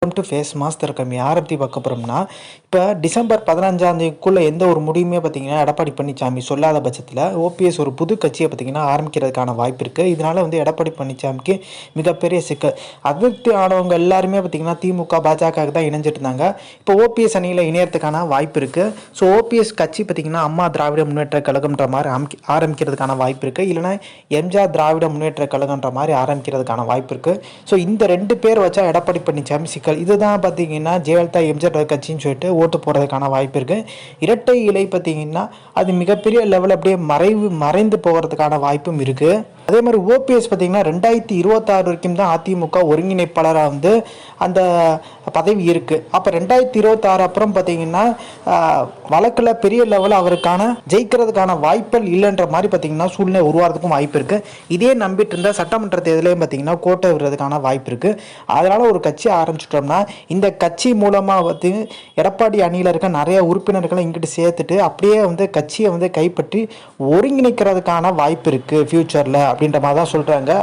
Welcome to face master கம்மி. யாரை பற்றி பார்க்க போகிறோம்னா, இப்போ டிசம்பர் 15ஆம் தேதிக்குள்ளே எந்த ஒரு முடிவுமே பார்த்தீங்கன்னா எடப்பாடி பழனிசாமி சொல்லாத பட்சத்தில் ஓபிஎஸ் ஒரு புது கட்சியை பார்த்தீங்கன்னா ஆரம்பிக்கிறதுக்கான வாய்ப்பு இருக்குது. இதனால் எடப்பாடி பழனிசாமிக்கு மிகப்பெரிய சிக்கல். அதிருப்தி ஆனவங்க எல்லாருமே பார்த்தீங்கன்னா திமுக பாஜகவுக்கு தான் இணைஞ்சிட்டு இருந்தாங்க. இப்போ ஓபிஎஸ் அணியில் இணையறதுக்கான வாய்ப்பு இருக்குது. ஸோ ஓபிஎஸ் கட்சி பார்த்தீங்கன்னா அம்மா திராவிட முன்னேற்ற கழகம்ன்ற மாதிரி ஆரம்பிக்கிறதுக்கான வாய்ப்பு இருக்குது. இல்லைனா எம்ஜிஆர் திராவிட முன்னேற்ற கழகம்ன்ற மாதிரி ஆரம்பிக்கிறதுக்கான வாய்ப்பு இருக்குது. ஸோ இந்த ரெண்டு பேர் வச்சா எடப்பாடி பழனிசாமி சிக்கல். இதுதான் பார்த்தீங்கன்னா ஜெயலலிதா எம்ஜிஆர் கட்சின்னு சொல்லிட்டு ஓட்டு போகிறதுக்கான வாய்ப்பு இருக்குது. இரட்டை இலை பார்த்தீங்கன்னா அது மிகப்பெரிய லெவல் அப்படியே மறைந்து போகிறதுக்கான வாய்ப்பும் இருக்குது. அதே மாதிரி ஓபிஎஸ் பார்த்தீங்கன்னா 2026 வரைக்கும் தான் அதிமுக ஒருங்கிணைப்பாளராக அந்த பதவி இருக்குது. அப்போ 2026 அப்புறம் பார்த்தீங்கன்னா வழக்கில் பெரிய லெவலில் அவருக்கான ஜெயிக்கிறதுக்கான வாய்ப்புகள் இல்லைன்ற மாதிரி பார்த்தீங்கன்னா சூழ்நிலை உருவாகிறதுக்கும் வாய்ப்பு இருக்குது. இதே நம்பிட்டு இருந்தால் சட்டமன்ற தேர்தலையும் பார்த்தீங்கன்னா கோட்டை விடுறதுக்கான வாய்ப்பு இருக்குது. அதனால் ஒரு கட்சி ஆரம்பிச்சிட்டோம்னா இந்த கட்சி மூலமாக எடப்பாடி அணியில் இருக்க நிறைய உறுப்பினர்களை இங்கிட்டு சேர்த்துட்டு அப்படியே கட்சியை கைப்பற்றி ஒருங்கிணைக்கிறதுக்கான வாய்ப்பு இருக்குது ஃப்யூச்சரில் அப்படின்ற மாதிரி தான் சொல்கிறாங்க.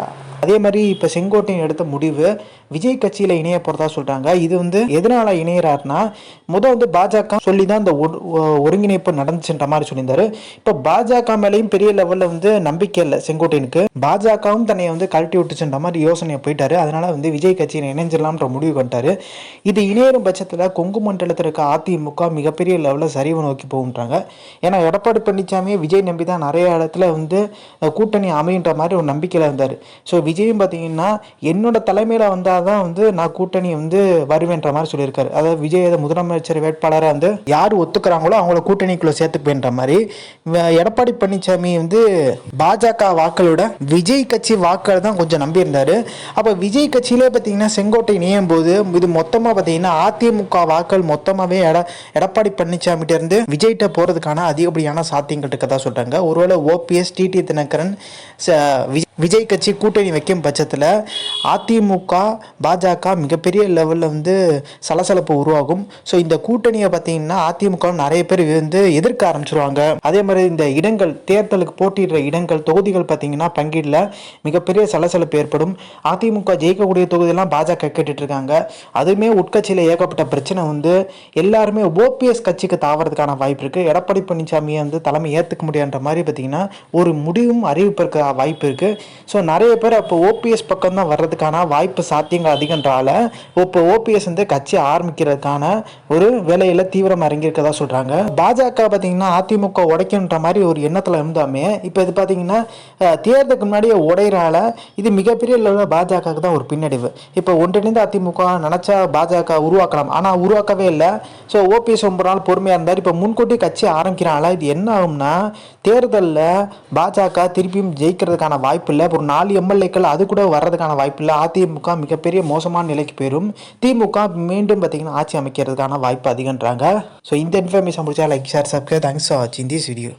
அதே மாதிரி இப்போ செங்கோட்டையன் எடுத்த முடிவு விஜய் கட்சியில் இணைய போகிறதா சொல்கிறாங்க. இது எதனால் இணையிறாருன்னா பாஜக சொல்லி தான் இந்த ஒருங்கிணைப்பு நடந்துச்சுன்ற மாதிரி சொல்லியிருந்தாரு. இப்போ பாஜக மேலேயும் பெரிய லெவலில் நம்பிக்கை இல்லை செங்கோட்டையனுக்கு. பாஜகவும் தன்னை கழட்டி விட்டுச்சுன்ற மாதிரி யோசனையை போயிட்டாரு. அதனால் விஜய் கட்சியில் இணைஞ்சிடலாம்ன்ற முடிவு கொண்டாரு. இது இணையரும் பட்சத்தில் கொங்கு மண்டலத்தில் இருக்க அதிமுக மிகப்பெரிய லெவலில் சரிவு நோக்கி போகுன்றாங்க. ஏன்னா எடப்பாடி பழனிசாமியை விஜய் நம்பி தான் நிறைய இடத்துல கூட்டணி அமைன்ற மாதிரி ஒரு நம்பிக்கையில் இருந்தார். ஸோ விஜயும் பார்த்தீங்கன்னா என்னோட தலைமையில் வந்தால் தான் நான் கூட்டணி வருவேன்ற மாதிரி சொல்லியிருக்காரு. அதாவது விஜய் முதலமைச்சர் வேட்பாளராக யார் ஒத்துக்கிறாங்களோ அவங்கள கூட்டணிக்குள்ள சேர்த்துப்பேன்ற மாதிரி எடப்பாடி பழனிசாமி பாஜக வாக்களோட விஜய் கட்சி வாக்கள் தான் கொஞ்சம் நம்பியிருந்தாரு. அப்போ விஜய் கட்சியிலே பார்த்தீங்கன்னா செங்கோட்டை இணையும் போது இது மொத்தமாக பார்த்தீங்கன்னா அதிமுக வாக்கள் மொத்தமாகவே எடப்பாடி பழனிசாமிகிட்ட இருந்து விஜய்கிட்ட போகிறதுக்கான அதிகப்படியான சாத்தியங்கள் இருக்கதா சொல்கிறாங்க. ஒருவேளை ஓபிஎஸ் டிடி தினகரன் விஜய் கட்சி கூட்டணி வைக்கும் பட்சத்தில் அதிமுக பாஜக மிகப்பெரிய லெவலில் சலசலப்பு உருவாகும். ஸோ இந்த கூட்டணியை பார்த்தீங்கன்னா அதிமுக நிறைய பேர் எதிர்க்க ஆரம்பிச்சிருவாங்க. அதே மாதிரி இந்த இடங்கள் தேர்தலுக்கு போட்டியிடுற இடங்கள் தொகுதிகள் பார்த்தீங்கன்னா பங்கீடில் மிகப்பெரிய சலசலப்பு ஏற்படும். அதிமுக ஜெயிக்கக்கூடிய தொகுதியெல்லாம் பாஜக கேட்டுட்டு இருக்காங்க. அதுவுமே உட்கட்சியில் ஏகப்பட்ட பிரச்சனை எல்லாருமே ஓபிஎஸ் கட்சிக்கு தாவறதுக்கான வாய்ப்பு இருக்குது. எடப்பாடி பழனிசாமியை தலைமை ஏற்றுக்க முடியான்ற மாதிரி பார்த்தீங்கன்னா ஒரு முடிவும் அறிவிப்பிற்கு வாய்ப்பு இருக்குது. ஸோ நிறைய பேர் அப்போ ஓபிஎஸ் பக்கம் தான் வர்றதுக்கான வாய்ப்பு சாத்தியங்கள் அதிகன்றால இப்போ ஓபிஎஸ் கட்சி ஆரம்பிக்கிறதுக்கான ஒரு வேலையில் தீவிரமாக இறங்கியிருக்கதா சொல்கிறாங்க. பாஜக பார்த்தீங்கன்னா அதிமுக உடைக்கின்ற மாதிரி ஒரு எண்ணத்தில் இருந்தாமே இப்போ இது பார்த்தீங்கன்னா தேர்தலுக்கு முன்னாடியே உடையிறால இது மிகப்பெரிய லெவலில் பாஜகவுக்கு தான் ஒரு பின்னடைவு. இப்போ ஒன்றிணைந்த அதிமுக நினச்சா பாஜக உருவாக்கலாம், ஆனால் உருவாக்கவே இல்லை. ஸோ ஓபிஎஸ் ரொம்ப நாள் பொறுமையாக இருந்தார். இப்போ முன்கூட்டி கட்சி ஆரம்பிக்கிறாங்களா இது என்ன ஆகும்னா தேர்தலில் பாஜக திருப்பியும் ஜெயிக்கிறதுக்கான வாய்ப்பு இல்லை. ஒரு 4 எம்எல்ஏக்கள் அது கூட வர்றதுக்கான வாய்ப்பு இல்லை. அதிமுக மிகப்பெரிய மோசமான நிலைக்கு போயிடும். திமுக மீண்டும் பார்த்தீங்கன்னா ஆட்சி அமைக்கிறதுக்கான வாய்ப்பு அதிகன்றாங்க. ஸோ இந்த இன்ஃபர்மேஷன் முடிச்சா like share subscribe. Thanks for வாட்சிங் திஸ் வீடியோ.